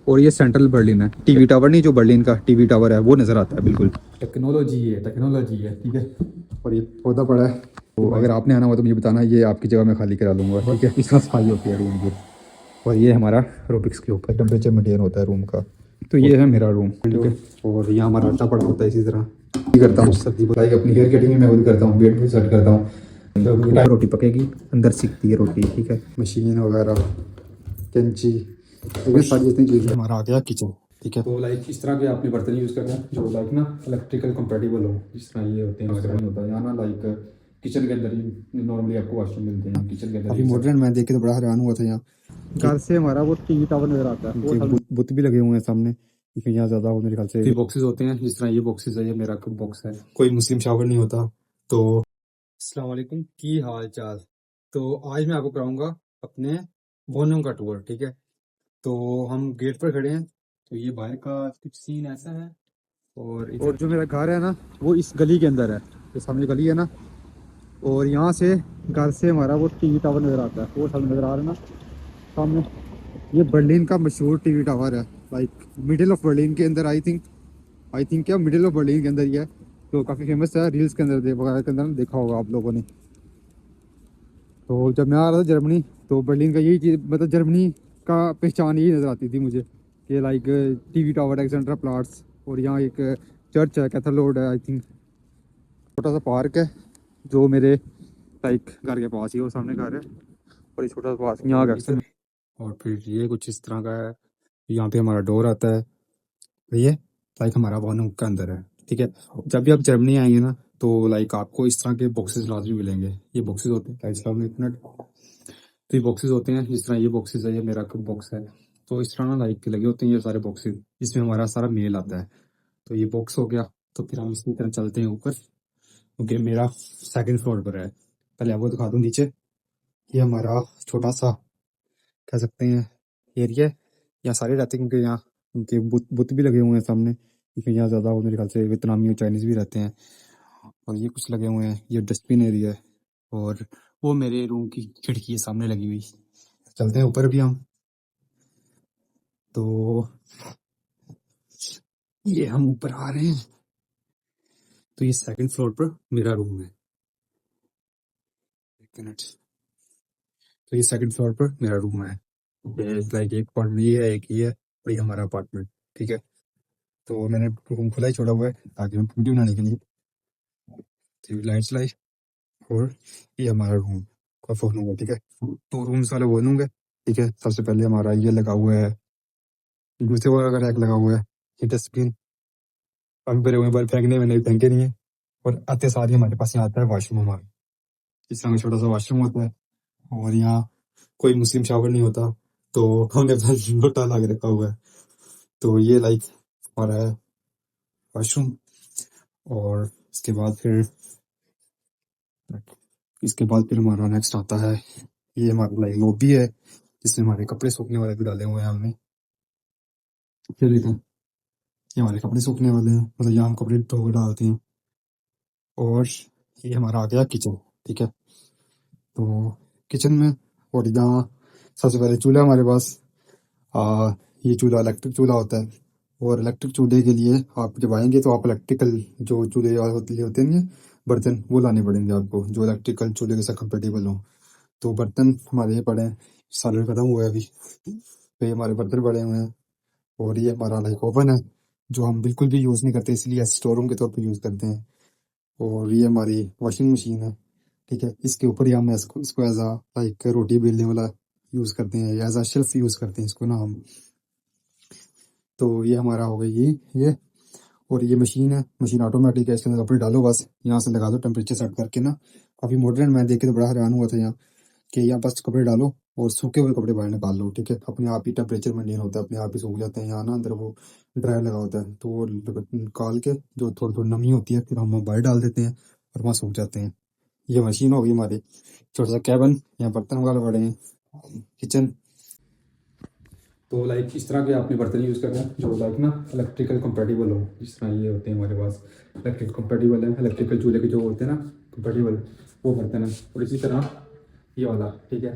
और ये central Berlin है, टीवी टावर नहीं, जो बर्लिन का टीवी टावर है वो नज़र आता है बिल्कुल। टेक्नोलॉजी है, ठीक है। और ये पौधा पड़ा है, तो अगर आपने आना हुआ तो मुझे बताना, ये आपकी जगह मैं खाली करा लूँगा, ठीक है। इस तरह सफाई होती है रूम की। और ये हमारा रोबिक्स क्यूब का टेम्परेचर मेंटेन होता है रूम का। तो ये है मेरा रूम, ठीक है। और यहाँ हमारा आटा पड़ा होता है इसी तरह। ये करता हूँ सर्दी बुलाई अपनी हेयर कटिंग में मैं खुद करता हूँ, बेड भी सेट करता हूँ। जब रोटी पकेगी अंदर सीखती है रोटी, ठीक है। मशीन वगैरह, कैंची, ये सारी इतनी चीज़ें। हमारा आ गया किचन, ठीक है। तो लाइक इस तरह के आपने बर्तन यूज़ करना है जो लाइक ना इलेक्ट्रिकल कंपेटेबल हो, जिस तरह ये होते हैं वगैरह नहीं होता है यहाँ ना। लाइक किचन के अंदर ही नॉर्मली आपको वॉशरूम मिलते हैं, किचन के अंदर अभी मॉडर्न मैं देख के तो बड़ा हैरान हुआ था। यहाँ घर से हमारा वो टीवी टावर नजर आता है, बुत भी लगे हुए हैं सामने, लेकिन यहाँ ज्यादा हो मेरे ख्याल से बॉक्सेस होते हैं। जिस तरह ये बॉक्सेस है, ये मेरा बॉक्स है, कोई मुस्लिम शावर नहीं होता। तो अस्सलाम वालेकुम, की हाल चाल। तो आज मैं आपको कराऊंगा अपने वॉल्यूम का टूर, ठीक है। तो हम गेट पर खड़े हैं, तो ये बाहर का कुछ सीन ऐसा है। और जो मेरा घर है ना वो इस गली के अंदर है, जो सामने गली है ना, और यहाँ से घर से हमारा वो टीवी टावर नज़र आता है, वो सामने नज़र आ रहा है ना सामने। ये बर्लिन का मशहूर टीवी टावर है, लाइक मिडिल ऑफ बर्लिन के अंदर। आई थिंक क्या मिडिल ऑफ बर्लिन के अंदर ही है, तो काफ़ी फेमस है, रील्स के अंदर वगैरह के अंदर देखा होगा आप लोगों ने। तो जब मैं आ रहा था जर्मनी, तो बर्लिन का यही चीज़, मतलब जर्मनी का पहचान यही नज़र आती थी मुझे कि like TV tower, Alexandra plots, और यहाँ एक चर्च है, कैथल रोड है आई थिंक। छोटा सा पार्क है जो मेरे लाइक घर के पास ही, वो सामने घर है, और ये छोटा सा पार्क यहाँ का। और फिर ये कुछ इस तरह का है, यहाँ पे हमारा डोर आता है, ये लाइक हमारा वाहनों के अंदर है, ठीक है। जब भी आप जर्मनी आएंगे ना, तो लाइक आपको इस तरह के बॉक्सेस लाजमी मिलेंगे। ये बॉक्सेस होते हैं, एक मिनट, तो ये बॉक्सेस होते हैं जिस तरह ये बॉक्सेस है, ये मेरा बॉक्स है। तो इस तरह ना लाइक लगे होते हैं ये सारे बॉक्सेस, जिसमें हमारा सारा मेल आता है। तो ये बॉक्स हो गया, तो फिर हम इसी तरह चलते हैं ऊपर, क्योंकि मेरा सेकंड फ्लोर पर है। पहले आपको दिखा दूँ नीचे, ये हमारा छोटा सा कह सकते हैं एरिया है। यहाँ सारे रहते हैं, क्योंकि यहाँ उनके बुत बुत भी लगे हुए हैं सामने, क्योंकि यहाँ ज़्यादा वो मेरे ख्याल से वियतनामी और चाइनीज़ भी रहते हैं। और ये कुछ लगे हुए हैं, ये डस्टबिन एरिया है, और वो मेरे रूम की खिड़की है सामने लगी हुई। चलते हैं ऊपर भी हम। तो ये हम ऊपर आ रहे हैं, तो ये सेकंड फ्लोर पर मेरा रूम है। एक मिनट, तो ये सेकंड फ्लोर पर मेरा रूम है। लाइक एक अपार्टमेंट ये है, एक ये है, और ये हमारा अपार्टमेंट, ठीक है। तो मैंने रूम खुला ही छोड़ा हुआ है ताकि मैं वीडियो बनाने के लिए। तो लाइट्स लाई, और ये हमारा रूम का फोन होगा, ठीक है। तो रूम्स वाले बोलूँगा, ठीक है। सबसे पहले हमारा ये लगा हुआ है, दूसरे वाला का रैक लगा हुआ है, ये डस्टबिन पंख भरे हुए हैं, पर फेंकने में नहीं, फेंके नहीं है। और आते साथ ही हमारे पास यहाँ आता है वॉशरूम हमारा, इस तरह का छोटा सा वॉशरूम होता है। और यहाँ कोई मुस्लिम शावर नहीं होता, तो हमने अपना लोटा ला के रखा हुआ है। तो ये लाइक हमारा है वॉशरूम। और इसके बाद फिर हमारा नेक्स्ट आता है, ये हमारा लाइक लॉबी है, जिसमें हमारे कपड़े सूखने वाले भी डाले हुए हैं हमने। ये देखें, ये हमारे कपड़े सूखने वाले हैं, मतलब यहाँ हम कपड़े धो के डालते हैं। और ये हमारा आ गया किचन, ठीक है। तो किचन में, और यहाँ सबसे पहले चूल्हा हमारे पास। ये चूल्हा इलेक्ट्रिक चूल्हा होता है, और इलेक्ट्रिक चूल्हे के लिए आप जब आएंगे तो आप इलेक्ट्रिकल जो चूल्हे होते हैं बर्तन, वो लाने पड़ेंगे आपको, जो इलेक्ट्रिकल चूल्हे के साथ कंपेटेबल हो। तो बर्तन हमारे ये पड़े हैं, सालन खत्म हुआ है अभी, तो ये हमारे बर्तन पड़े हुए हैं। और ये हमारा लाइक ओवन है, जो हम बिल्कुल भी यूज़ नहीं करते, इसलिए स्टोर रूम के तौर पर यूज़ करते हैं। और ये हमारी वॉशिंग मशीन है, ठीक है। इसके ऊपर ही हम इसको एज आ लाइक रोटी बेलने वाला यूज़ करते हैं, एज आ शेल्फ यूज़ करते हैं इसको ना हम। तो ये हमारा हो गई ये और ये मशीन है, मशीन ऑटोमेटिक है, इसके अंदर कपड़े डालो बस, यहाँ से लगा दो टेम्परेचर सेट करके ना। काफ़ी मॉडर्न, मैं देख के तो बड़ा हैरान हुआ था यहाँ, कि यहाँ बस कपड़े डालो और सूखे हुए कपड़े बाहर निकाल लो, ठीक है। अपने आप ही टेम्परेचर मेंटेन होता है, अपने आप ही सूख जाते हैं। यहाँ ना अंदर वो ड्रायर लगा होता है, तो वो निकाल के जो थोड़ी थोड़ी नमी होती है, फिर हम बाहर डाल देते हैं और वहाँ सूख जाते हैं। ये मशीन होगी हमारी, छोटा सा कैबन, यहाँ बर्तन वगैरह पड़े हैं, किचन। तो लाइक इस तरह के आपने बर्तन यूज़ करना है जो लाइक ना इलेक्ट्रिकल कंपेटेबल हो, जिस तरह ये होते हैं हमारे पास इलेक्ट्रिकल कंपेटेबल है, इलेक्ट्रिकल चूल्हे के जो होते हैं ना कंपेटेबल, वो बर्तन है। और इसी तरह ये वाला, ठीक है,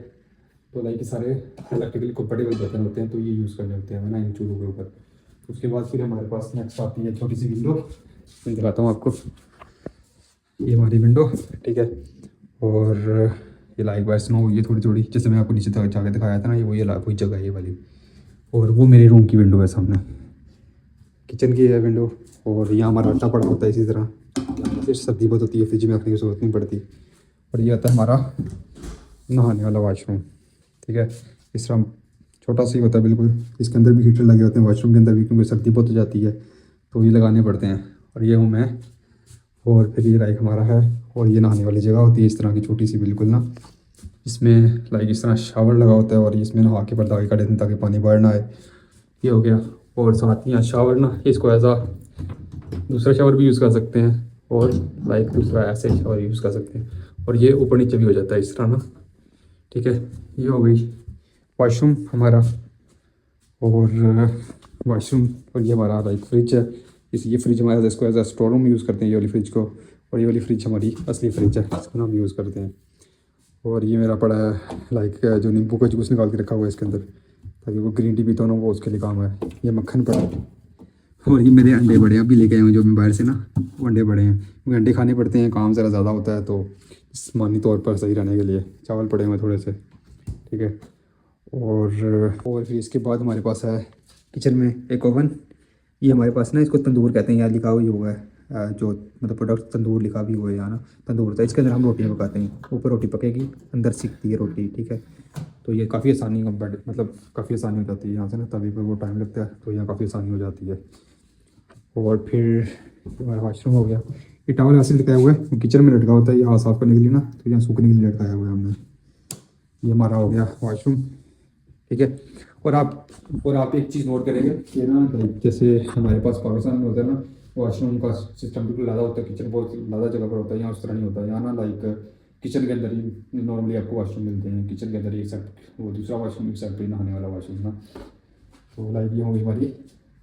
तो लाइक सारे इलेक्ट्रिकली कंफर्टेबल बर्तन होते हैं, तो ये यूज़ करने होते हैं ना इन चूल्हों के ऊपर। उसके बाद फिर हमारे पास नेक्स्ट आती है छोटी सी विंडो। मैं दिखाता हूँ आपको, ये हमारी विंडो, ठीक है। और ये लाइक वाइस नो, ये थोड़ी थोड़ी जैसे मैं आपको नीचे तक जाके दिखाया था ना, ये वही जगह है ये वाली। और वो मेरे रूम की विंडो है सामने, किचन की है विंडो। और यहाँ हमारा आटा पड़ा होता है इसी तरह, फिर सर्दी बहुत होती है, फ्रिज में रखने की ज़रूरत नहीं पड़ती। और ये आता है हमारा नहाने वाला वाशरूम, ठीक है। इस तरह छोटा सा ही होता है बिल्कुल, इसके अंदर भी हीटर लगे होते हैं वाशरूम के अंदर भी, क्योंकि सर्दी बहुत हो जाती है तो ये लगाने पड़ते हैं। और ये हूँ मैं, और फिर ये लाइक हमारा है। और ये नहाने वाली जगह होती है इस तरह की छोटी सी बिल्कुल ना, इसमें लाइक इस तरह शावर लगा होता है, और इसमें नहा के पर्दा आगे कर देते हैं ताकि पानी बाहर ना आए। ये हो गया। और साथ ही यहाँ शावर ना, इसको एज आ दूसरा शावर भी यूज़ कर सकते हैं, और लाइक दूसरा ऐसे शावर यूज़ कर सकते हैं। और ये ऊपर नीचे भी हो जाता है इस तरह ना, ठीक है। ये हो गई वॉशरूम हमारा, और वॉशरूम। और ये हमारा लाइक फ्रिज है, ये फ्रिज हमारा इसको as a store room use करते हैं ये वाली फ्रिज को। और ये वाली फ्रिज हमारी असली फ्रिज है, इसको हम यूज़ करते हैं। और ये मेरा पड़ा है लाइक जो नींबू का जूस निकाल के रखा हुआ है इसके अंदर, ताकि वो ग्रीन टी पीता हूँ ना, वो उसके लिए काम है। ये मक्खन पड़ा है। और ये मेरे अंडे बड़े अभी लेके आए हुए जो मैं बाहर से ना, वो अंडे बड़े हैं, क्योंकि अंडे खाने पड़ते हैं, काम ज़रा ज़्यादा होता है तो जिस्मानी तौर पर सही रहने के लिए। चावल पड़े हुए थोड़े से, ठीक है। और फिर इसके बाद हमारे पास है किचन में एक ओवन। ये हमारे पास ना, इसको तंदूर कहते हैं, यहाँ लिखा हुआ है जो मतलब प्रोडक्ट तंदूर लिखा भी हुआ है यहाँ ना, तंदूर होता है। इसके अंदर हम रोटियाँ पकाते हैं, ऊपर रोटी पकेगी, अंदर सीखती है रोटी, ठीक है। तो ये काफ़ी आसानी का मतलब काफ़ी आसानी हो जाती है यहाँ से ना, तभी पर वो टाइम लगता है, तो यहाँ काफ़ी आसानी हो जाती है। और फिर हमारा वाशरूम हो गया। ये टॉवल ऐसे लटकाया हुआ है, किचन में लटका होता है, ये हाथ साफ़ करने के लिए ना, तो यहाँ सूखने के लिए लटकाया हुआ है हमने। ये हमारा हो गया वाशरूम, ठीक है। और आप एक चीज़ नोट करेंगे कि ना, जैसे हमारे पास पाकिस्तान में होता है ना, वॉशरूम का सिस्टम बिल्कुल ज़्यादा होता है, किचन बहुत ज़्यादा जगह पर होता है, यहाँ उस तरह नहीं होता है। यहाँ ना लाइक किचन के अंदर ही नॉर्मली आपको वॉशरूम मिलते हैं, किचन के अंदर एक साइड, वो दूसरा वॉशरूम एक साइड पर नहाने वाला वॉशरूम ना। तो लाइक ये होगी हमारी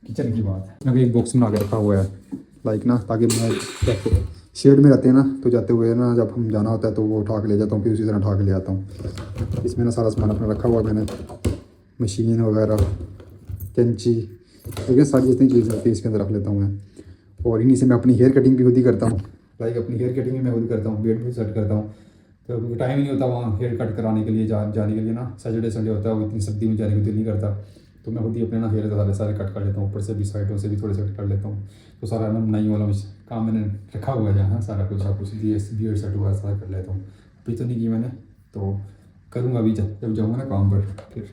किचन की बात। मैंने एक बॉक्स बना के रखा हुआ है लाइक ना, ताकि मैं शेड में रहते हैं ना, तो जाते हुए ना जब हम जाना होता है तो वो उठा के ले जाता हूँ, फिर उसी तरह उठा के ले आता हूँ। इसमें ना सारा सामान अपना रखा हुआ है मैंने, मशीन वगैरह, कैंची, ठीक है, सारी जितनी चीज़ें आती है इसके अंदर रख लेता हूँ मैं। और इन्हीं से मैं अपनी हेयर कटिंग भी खुद ही करता हूँ, लाइक अपनी हेयर कटिंग भी मैं खुद करता हूँ, बीयर्ड भी सेट करता हूँ। तो क्योंकि टाइम ही नहीं होता वहाँ हेयर कट कराने के लिए, जाने के लिए ना, सैटरडे संडे होता है, वो इतनी सर्दी में जाने को दिल नहीं करता, तो मैं खुद ही अपने ना हेयर सारे कट कर लेता हूँ, ऊपर से भी साइडों से भी थोड़े से कट कर लेता हूँ। तो सारा ना नई वाला काम मैंने रखा हुआ है जहाँ, सारा कुछ बियर्ड सेट हुआ सारा कर लेता हूँ। अभी तो नहीं की मैंने, तो करूँगा अभी जब जाऊँगा ना काम पर, फिर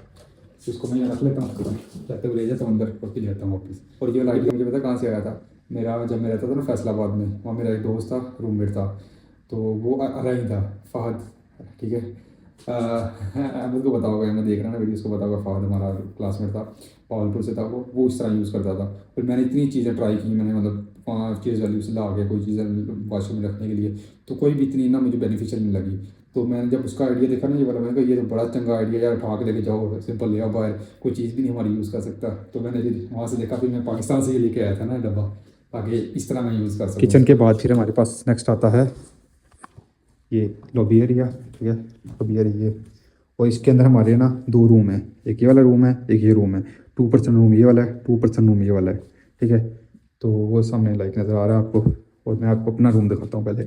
उसको मैं रख लेता हूँ, जाते हुए ले जाता हूँ अंदर और फिर लेता हूँ वापस। और ये लाइट मुझे पता कहाँ से आया था, जब मैं रहता था ना फैसलाबाद में, वहाँ मेरा एक दोस्त था, रूममेट था, तो वो रही था फहद, ठीक है। अहमद को पता होगा, मैं देख रहा ना वीडियो, उसको पता होगा, फहद हमारा क्लासमेट था, पावलपुर से था वो इस तरह यूज़ करता था। फिर मैंने इतनी चीज़ें ट्राई की, मैंने मतलब 5 चीज़ वैल्यू से ला गया कोई चीज़ें वाशरूम में रखने के लिए, तो कोई भी इतनी ना मुझे बेनिफिशियल नहीं लगी। तो मैंने जब उसका आइडिया देखा ना, ये वाला, मैंने कहा ये तो बड़ा चंगा आइडिया यार, उठा के लेके जाओ, सिंपल ले आओ बाहर, कोई चीज़ भी नहीं हमारी यूज़ कर सकता। तो मैंने फिर वहाँ से देखा, फिर मैं पाकिस्तान से ये लेके आया था ना डब्बा, ताकि इस तरह मैं यूज़ कर सकूँ। किचन के बाद फिर हमारे पास नेक्स्ट आता है ये लॉबी एरिया, ठीक है, लॉबी एरिया। और इसके अंदर हमारे ना 2 रूम है, एक ये वाला रूम है, एक ये रूम है। 2% रूम ये वाला है, 2% रूम ये वाला है, ठीक है। तो वो सामने लाइक नज़र आ रहा है आपको, और मैं आपको अपना रूम दिखाता हूँ पहले।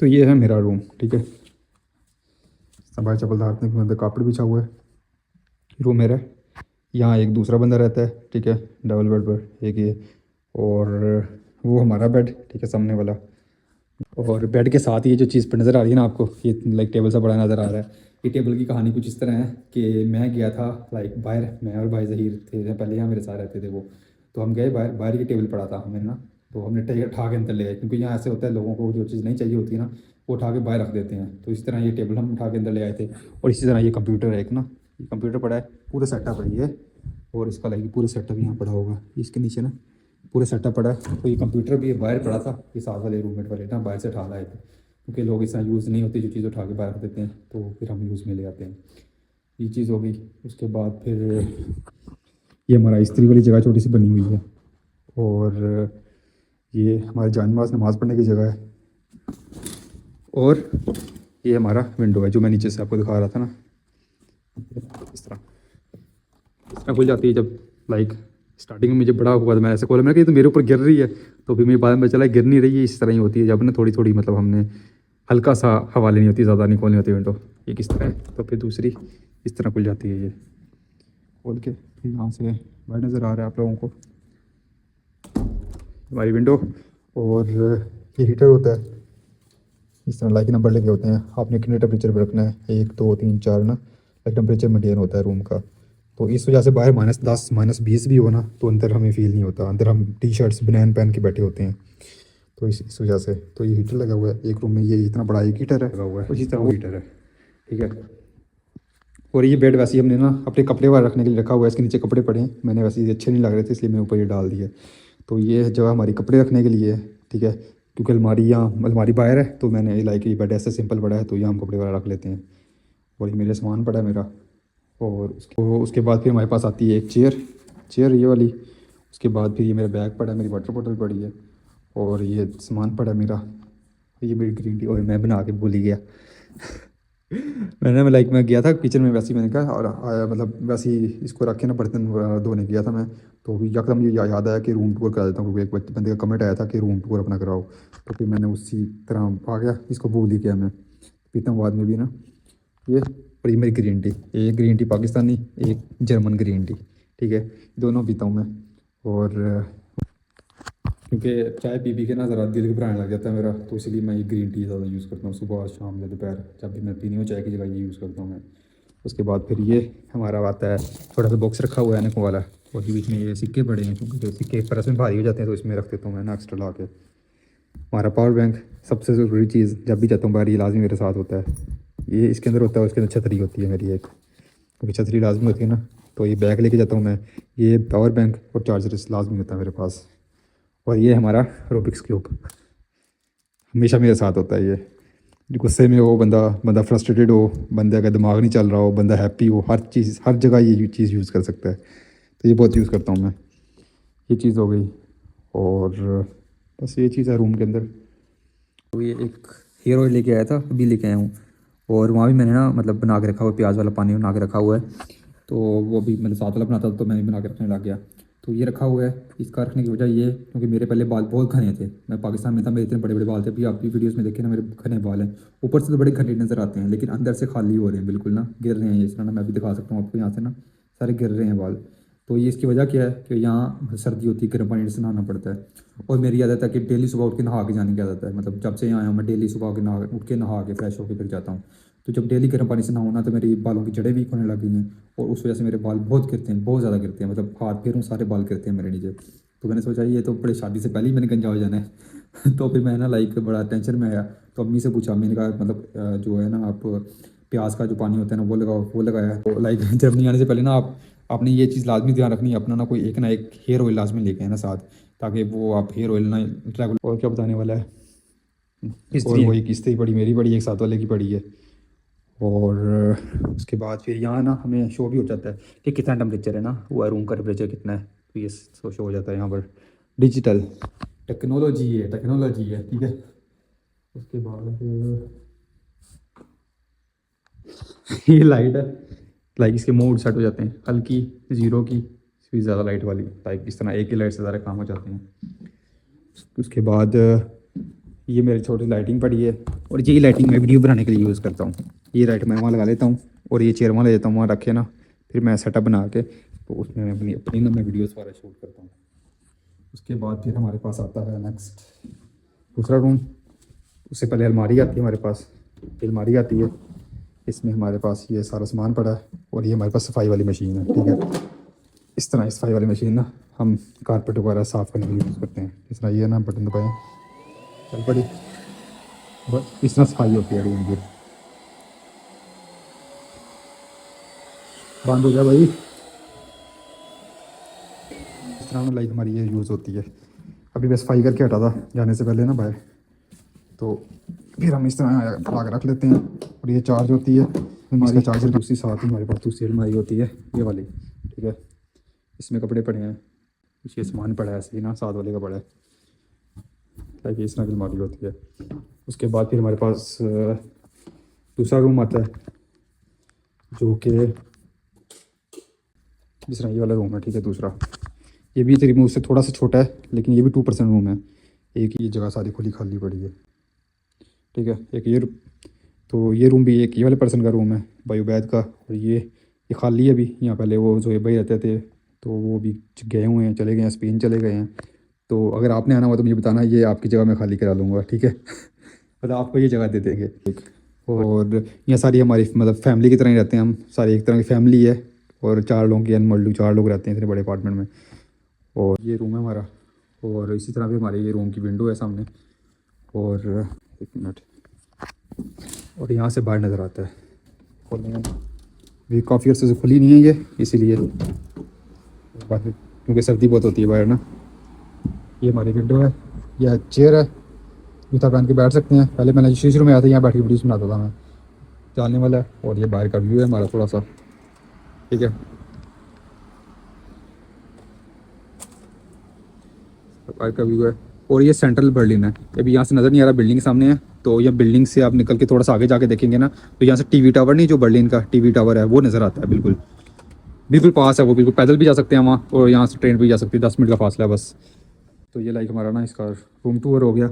तो ये है मेरा रूम, ठीक है, सबाई चप्पल धारने के अंदर कापड़ बिछा हुआ है, रूम मेरा है। यहाँ एक दूसरा बंदा रहता है, ठीक है, डबल बेड पर एक ये, और वो हमारा बेड, ठीक है, सामने वाला। और बेड के साथ ये जो चीज़ पर नज़र आ रही है ना आपको, ये लाइक टेबल सा बड़ा नज़र आ रहा है। ये टेबल की कहानी कुछ इस तरह है कि मैं गया था लाइक बाहर, मैं और भाई ज़हीर थे पहले, यहाँ मेरे साथ रहते थे वो, तो हम गए बाहर, बाहर की टेबल पड़ा था हमें ना, तो हमने उठा के अंदर ले आए, क्योंकि यहाँ ऐसे होता है लोगों को जो चीज़ नहीं चाहिए होती है ना, वो उठा के बाहर रख देते हैं। तो इस तरह ये टेबल हम उठा के अंदर ले आए थे। और इसी तरह ये कंप्यूटर है एक ना, ये कंप्यूटर पड़ा है, पूरा सेटअप है ये, और इसका लाइक पूरा सेटअप यहाँ पड़ा होगा, इसके नीचे ना पूरा सेटअप पड़ा है। तो ये कंप्यूटर भी बाहर पड़ा था, ये साथ वाले रूममेट वाले ना बाहर से उठा लाए थे, क्योंकि लोग इस तरह यूज़ नहीं होती, जो चीज़ उठा के बाहर रख देते हैं, तो फिर हम यूज़ में ले आते हैं। ये चीज़ हो गई। उसके बाद फिर ये हमारा इस्त्री वाली जगह छोटी सी बनी हुई है, और ये हमारे जान नमाज पढ़ने की जगह है। और ये हमारा विंडो है जो मैं नीचे से आपको दिखा रहा था ना, इस तरह खुल जाती है। जब लाइक स्टार्टिंग में मुझे बड़ा हुआ तो मैं ऐसे खोला, मैंने कहा ये तो मेरे ऊपर गिर रही है, तो फिर मेरे बाद में चला गिर नहीं रही है। इस तरह ही होती है जब ना थोड़ी थोड़ी मतलब हमने हल्का सा हवा लेनी होती है, ज़्यादा नहीं खोलनी होती विंडो। ये किस तरह है, तो फिर दूसरी इस तरह खुल जाती है। ये खोल के फिर यहाँ से बाहर नज़र आ रहा है आप लोगों को हमारी विंडो। और ये हीटर होता है, इस तरह लाइक नंबर लगे होते हैं, आपने कितने टेम्परेचर पर रखना है, 1 2 3 4 ना, लाइक टेम्परेचर मेंटेन होता है रूम का। तो इस वजह से बाहर -10 -20 भी हो ना तो अंदर हमें फील नहीं होता, अंदर हम टी शर्ट्स बनैन पहन के बैठे होते हैं। तो इस वजह से तो ये हीटर लगा हुआ है एक रूम में, ये इतना बड़ा एक हीटर है लगा हुआ है, इसी तरह वो हीटर है, ठीक है। और ये बेड वैसे ही हमने ना अपने कपड़े वगैरह रखने के लिए रखा हुआ है, इसके नीचे कपड़े पड़े हैं, मैंने वैसे ही अच्छे नहीं लग रहे थे इसलिए मैंने ऊपर ये डाल दिया। तो ये जगह हमारी कपड़े रखने के लिए है, ठीक है, क्योंकि अलमारी बाहर है तो मैंने लाइक ये बेड ऐसे सिंपल पड़ा है तो यहाँ हम कपड़े वगैरह रख लेते हैं। और ये मेरे सामान पड़ा है मेरा। और उसके बाद फिर हमारे पास आती है एक चेयर ये वाली। उसके बाद फिर ये मेरा बैग पड़ा है, मेरी वाटर बॉटल पड़ी है, और ये सामान पड़ा है मेरा। ये मेरी ग्रीन टी, और मैं बना के भूल ही गया मैं गया था किचन में वैसे ही मैंने कहा और आया, मतलब वैसे ही इसको रख के ना बर्तन धोने गया था मैं, तो यकदम ये याद आया कि रूम टूर करा देता हूँ, क्योंकि एक बंदे का कमेंट आया था कि रूम टूर अपना कराओ। तो फिर मैंने उसी तरह आ गया, इसको भूल ही गया मैं। पीता हूँ बाद में भी ना ये। और ये मेरी ग्रीन टी, एक ग्रीन टी पाकिस्तानी, एक जर्मन ग्रीन टी, ठीक है, दोनों पीता हूँ मैं। और क्योंकि चाय पी के ना ज़रा दिल घबराने लग जाता है मेरा, तो इसलिए मैं ये ग्रीन टी ज़्यादा यूज़ करता हूँ, सुबह शाम या दोपहर जब भी मैं पीनी हो चाय की जगह ये यूज़ करता हूँ मैं। उसके बाद फिर ये हमारा आता है छोटा सा बॉक्स रखा हुआ है नकों वाला, और ये बीच में ये सिक्के पड़े हैं, क्योंकि जो सिक्के परस में भारी हो जाते हैं तो इसमें रख देता हूँ मैं ना एक्स्ट्रा ला के। हमारा पावर बैंक सबसे ज़रूरी चीज़, जब भी जाता हूँ बाहर ये लाजमी मेरे साथ होता है, ये इसके अंदर होता है। उसके अंदर छतरी होती है मेरी एक, क्योंकि छतरी लाजमी होती है ना, तो ये बैग लेके जाता हूँ मैं। ये पावर बैंक और चार्जर लाजमी होता है मेरे पास। और ये हमारा रूबिक्स क्यूब हमेशा मेरे साथ होता है। ये गुस्से में हो बंदा, बंदा फ्रस्ट्रेटेड हो, बंदे का दिमाग नहीं चल रहा हो, बंदा हैप्पी हो, हर चीज़ हर जगह ये चीज़ यूज़ कर सकता है, तो ये बहुत यूज़ करता हूँ मैं। ये चीज़ हो गई। और बस ये चीज़ है रूम के अंदर। तो ये एक हेयर ऑयल लेके आया था, अभी लेके आया हूँ, और वहाँ भी मैंने ना मतलब बना के रखा हुआ, प्याज वाला पानी बना के रखा हुआ है, तो वो भी मतलब साथ वाला बनाता था तो मैं भी बना के रखने लग गया। तो ये रखा हुआ है, इसका रखने की वजह ये क्योंकि मेरे पहले बाल बहुत घने थे, मैं पाकिस्तान में था, मेरे इतने बड़े बड़े बाल थे, अभी आप भी वीडियोस में देखे ना मेरे घने बाल हैं, ऊपर से तो बड़े घने नज़र आते हैं लेकिन अंदर से खाली हो रहे हैं बिल्कुल ना, गिर रहे हैं, इस तरह ना मैं भी दिखा सकता हूँ आपको, यहाँ से ना सारे गिर रहे हैं बाल। तो ये इसकी वजह क्या है कि यहाँ सर्दी होती है, गर्म पानी से नहाना पड़ता है, और मेरी आदत है कि डेली सुबह उठ के नहा के जाने की आदत है, मतलब जब से यहाँ आया हूँ मैं डेली सुबह के नहा उठ के नहा के फ्रेश होकर फिर जाता हूँ। तो जब डेली गर्म पानी से नहाऊँ ना तो मेरी बालों की जड़ें वीक होने लग गई हैं, और उस वजह से मेरे बाल बहुत गिरते हैं, बहुत ज़्यादा गिरते हैं, मतलब हाथ पैरों सारे बाल गिरते हैं मेरे नीचे। तो मैंने सोचा ये तो बड़े शादी से पहले ही मैंने गंजा हो जाना है तो फिर मैं ना लाइक बड़ा टेंशन में आया, तो अम्मी से पूछा, मैंने कहा मतलब जो है ना आप प्याज का जो पानी होता है ना वो लगाओ, वो लगाया। तो लाइक जर्मनी आने से पहले ना आप आपने ये चीज़ लाजमी ध्यान रखनी है अपना ना, कोई एक ना एक हेयर ऑयल लाजमी लेके आना साथ, ताकि वो आप हेयर ऑयल ना रेगुलर। और क्या बताने वाला है, और वही किस्तें ही पड़ी, मेरी पड़ी, एक साथ वाले की पड़ी है। और उसके बाद फिर यहाँ ना हमें शो भी हो जाता है कि कितना टेम्परेचर है ना, वो रूम का टेम्परेचर कितना है, तो ये शो हो जाता है यहाँ पर। डिजिटल टेक्नोलॉजी है, ठीक है। उसके बाद ये लाइट है, लाइक इसके मोड सेट हो जाते हैं, हल्की, ज़ीरो की, फिर ज़्यादा लाइट वाली, लाइक इस तरह एक ही लाइट से ज़्यादा काम हो जाते हैं। उसके बाद ये मेरी छोटी लाइटिंग पड़ी है, और यही लाइटिंग मैं वीडियो बनाने के लिए यूज़ करता हूँ। ये लाइट मैं वहाँ लगा लेता हूँ, और ये चेयर वहाँ ले जाता हूँ, वहाँ रखे ना, फिर मैं सेटअप बना के तो उसमें मैं अपनी अपनी ना मैं वीडियोस वगैरह शूट करता हूँ। उसके बाद फिर हमारे पास आता है नेक्स्ट दूसरा रूम। उससे पहले अलमारी आती है हमारे पास, अलमारी आती है, इसमें हमारे पास ये सारा सामान पड़ा है, और ये हमारे पास सफाई वाली मशीन है, ठीक है। इस तरह सफाई वाली मशीन ना हम कारपेट वगैरह साफ़ करने के लिए यूज़ करते हैं। इस तरह ये ना बटन दबाएँ, चल पड़ी, बस इस तरह सफाई होती है रूम की। बंद हो गया भाई। इस तरह ना लाइक हमारी ये यूज़ होती है। अभी मैं सफाई करके हटा था जाने से पहले ना बाहर, तो फिर हम इस तरह लगा के रख लेते हैं। और ये चार्ज होती है हमारी, चार्जर दूसरी साथ ही हमारे पास दूसरी अलमारी होती है ये वाली, ठीक है। इसमें कपड़े पड़े हैं, कुछ ये सामान पड़ा है ऐसे ही ना, साथ वाले का पड़ा है, लाइक इस तरह की अलमारी होती है। उसके बाद फिर हमारे पास दूसरा रूम आता है जो कि जिस तरह ये वाला रूम है, ठीक है। दूसरा ये भी तेरी मुझसे थोड़ा सा छोटा है, लेकिन ये भी 2% रूम है। एक ही जगह सारी खुली खाली पड़ी है, ठीक है। एक ये तो ये रूम भी एक ये वाले पर्सन का रूम है, भाई उबैद का। और ये खाली है अभी। यहाँ पहले वो जोएब भाई रहते थे, तो वो भी गए हुए हैं, चले गए हैं, स्पेन चले गए हैं। तो अगर आपने आना हुआ तो मुझे बताना, ये आपकी जगह मैं खाली करा लूँगा, ठीक है। मतलब आपको ये जगह दे देंगे। और यहाँ सारी हमारी मतलब फैमिली की तरह ही रहते हैं हम, सारी एक तरह की फैमिली है। और 4 लोगों की अनमल्डू 4 लोग रहते हैं इतने बड़े अपार्टमेंट में। और ये रूम है हमारा। और इसी तरह भी हमारे ये रूम की विंडो है सामने। और एक मिनट, और यहाँ से बाहर नज़र आता है। खोलने में भी काफ़ी अर्से से खुली नहीं है ये, इसीलिए बाकी, क्योंकि सर्दी बहुत होती है बाहर ना। ये हमारी विंडो है, यह चेयर है, जूता पहन के बैठ सकते हैं। पहले मैंने शुरू में आया था, यहाँ बैठ के वीडियोस बनाता था मैं, जानने वाला है। और ये बाहर का व्यू है हमारा थोड़ा सा, ठीक है। बाहर का व्यू है। और ये सेंट्रल बर्लिन है। अभी यहाँ से नज़र नहीं आ रहा, बिल्डिंग सामने है। तो ये बिल्डिंग से आप निकल के थोड़ा सा आगे जाके देखेंगे ना, तो यहाँ से टीवी टावर नहीं, जो बर्लिन का टीवी टावर है वो नज़र आता है। बिल्कुल बिल्कुल पास है वो, बिल्कुल पैदल भी जा सकते हैं वहाँ, और यहाँ से ट्रेन भी जा सकती है, 10 मिनट का फासला है बस। तो ये लाइक हमारा ना इसका रूम टूर हो गया।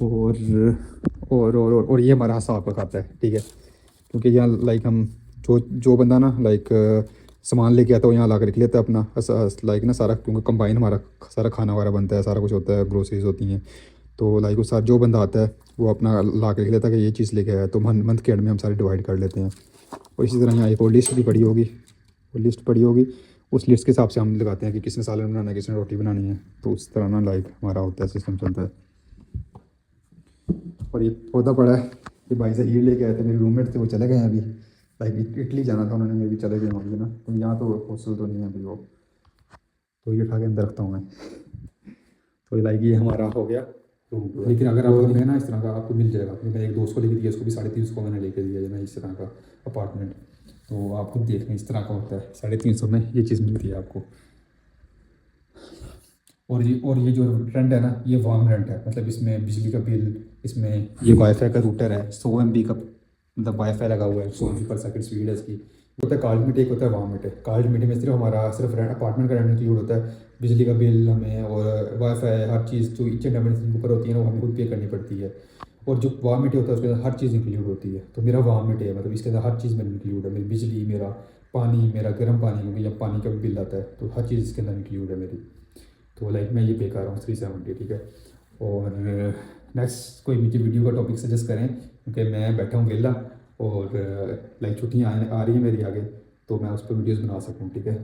और ये हमारा हिसाब का खाता है, ठीक है। क्योंकि यहाँ लाइक हम जो जो बंदा ना लाइक सामान लेके आता है वो यहाँ ला कर रख लेता है अपना लाइक ना सारा, क्योंकि कंबाइन हमारा सारा खाना वगैरह बनता है, सारा कुछ होता है, ग्रोसरीज होती हैं। तो लाइक उस साथ जो बंदा आता है वो अपना ला कर रख लेता है कि ये चीज़ लेके आया, तो मंथ के एंड में हम सारे डिवाइड कर लेते हैं। और इसी तरह यहाँ एक और लिस्ट भी पड़ी होगी, वो लिस्ट पड़ी होगी, उस लिस्ट के हिसाब से हम लगाते हैं कि किसने सालन बनाना है, किसने रोटी बनानी है। तो उस तरह ना लाइक हमारा होता है, सिस्टम चलता है। और ये पौधा पड़ा है, ये भाई से ईट लेके आए थे, मेरे रूममेट थे, वो चले गए हैं अभी। लाइक इटली जाना था उन्होंने, मैं भी चले गए होंगे ना, तो यहाँ तो हॉस्टल तो नहीं है अभी वो। तो ये उठा के अंदर रखता हूँ मैं। तो लाइक ये हमारा हो गया रूम टूर। लेकिन अगर आपको लेना इस तरह का आपको मिल जाएगा, क्योंकि मैंने एक दोस्त को लेके दिया, उसको भी 350 मैंने लेके दिया है ना इस तरह का अपार्टमेंट। तो आप खुद देख लें, इस तरह का होता है, 350 में ये चीज़ मिलती है आपको। और ये जो रेंट है ना, ये वार्म रेंट है, मतलब इसमें बिजली का बिल, इसमें ये वाईफाई का रूटर है, 100 MB का मतलब वाईफाई लगा हुआ है, 100 MB/s स्पीड है इसकी। होता है कार्ड मीट, एक होता है वार्म मीट है। कार्ड मीट में सिर्फ हमारा सिर्फ रेंट, अपार्टमेंट का रेंट इंक्लूड होता है, बिजली का बिल हमें और वाईफाई हर चीज़ जो ईच एंड एवरीथिंग ऊपर होती है ना, वो हमें खुद पे करनी पड़ती है। और जो वार्म मीट होता है उसके अंदर हर चीज़ इंक्लूड होती है। तो मेरा वार्म मीट है, मतलब इसके अंदर हर चीज़ मेरी इंक्लूड है, मेरी बिजली, मेरा पानी, मेरा गर्म पानी, क्योंकि जब पानी का बिल आता है तो हर चीज़ इसके अंदर इंक्लूड है मेरी। तो लाइक मैं ये पे कर रहा हूँ 370, ठीक है। और नेक्स्ट कोई मुझे वीडियो का टॉपिक सजेस्ट करें, क्योंकि मैं बैठा हूँ वेला, और लाइक छुट्टियाँ आ रही हैं मेरी आगे, तो मैं उस पर वीडियोज़ बना सकूँ, ठीक है।